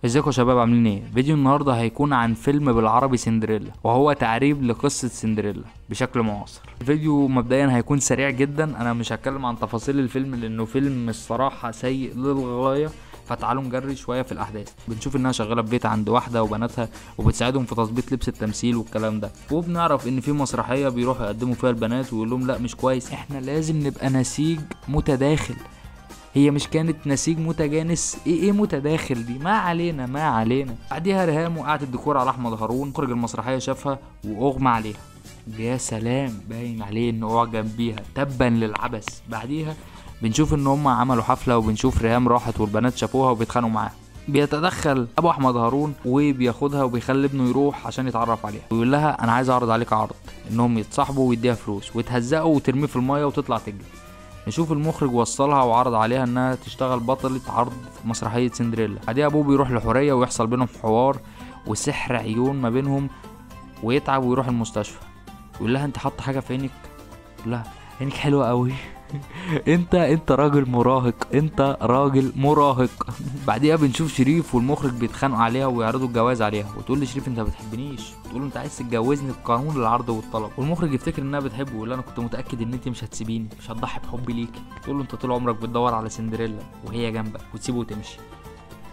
ازيكم يا شباب، عاملين ايه؟ فيديو النهارده هيكون عن فيلم بالعربي سندريلا، وهو تعريب لقصة سندريلا بشكل معاصر. الفيديو مبدئيا هيكون سريع جدا، انا مش هتكلم عن تفاصيل الفيلم لانه فيلم الصراحة سيء للغاية. فتعالوا نجري شوية في الاحداث. بنشوف انها شغالة في بيت عند واحدة وبناتها، وبتساعدهم في تظبيط لبس التمثيل والكلام ده. وبنعرف ان في مسرحية بيروحوا يقدموا فيها البنات ويقول لهم لا مش كويس، احنا لازم نبقى نسيج متداخل. هي مش كانت نسيج متجانس، ايه متداخل دي، ما علينا. بعديها ريهام وقعت الديكور على احمد هارون. مخرج المسرحيه شافها واغمى عليها. يا سلام، باين عليه انه اعجب بيها، تبا للعبث. بعديها بنشوف ان هم عملوا حفله، وبنشوف ريهام راحت والبنات شافوها وبيتخانقوا معاها. بيتدخل ابو احمد هارون وبياخدها وبيخلي ابنه يروح عشان يتعرف عليها، ويقول لها انا عايز اعرض عليك عرض انهم يتصاحبوا ويديها فلوس وتهزقه وترميه في الميه وتطلع تجري. نشوف المخرج وصلها وعرض عليها انها تشتغل بطلة عرض في مسرحية سندريلا. بعدها ابوه بيروح لحورية ويحصل بينهم حوار وسحر عيون ما بينهم، ويتعب ويروح المستشفى. يقول لها انت حاطه حاجة في عينك؟ يقول لها عينك حلوة قوي. انت راجل مراهق، انت راجل مراهق. بعديها بنشوف شريف والمخرج بيتخانقوا عليها ويعرضوا الجواز عليها، وتقول لشريف انت ما بتحبنيش، تقول له انت عايز تتجوزني بقانون العرض والطلب. والمخرج يفتكر انها بتحبه ويقول لها انا كنت متاكد ان انت مش هتسيبيني، مش هتضحي بحبي ليكي. تقول له انت طول عمرك بتدور على سندريلا وهي جنبك، وتسيبه وتمشي.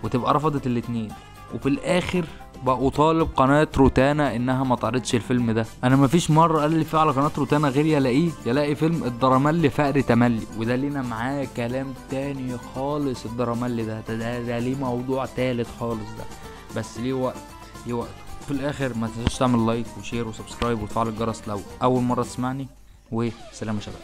وتبقى رفضت الاتنين. وفي الاخر بقوا طالب قناة روتانا انها ما تعرضش الفيلم ده. انا مفيش مرة قال لي فيه على قناة روتانا غير يلاقي فيلم الدرامالي فقر تملي، وده لينا معاه كلام تاني خالص. الدرامالي ده ليه موضوع تالت خالص ده، بس ليه وقته. في الاخر ما تنساش تعمل لايك وشير وسبسكرايب وتفعل الجرس لو اول مرة تسمعني. وسلام يا شباب.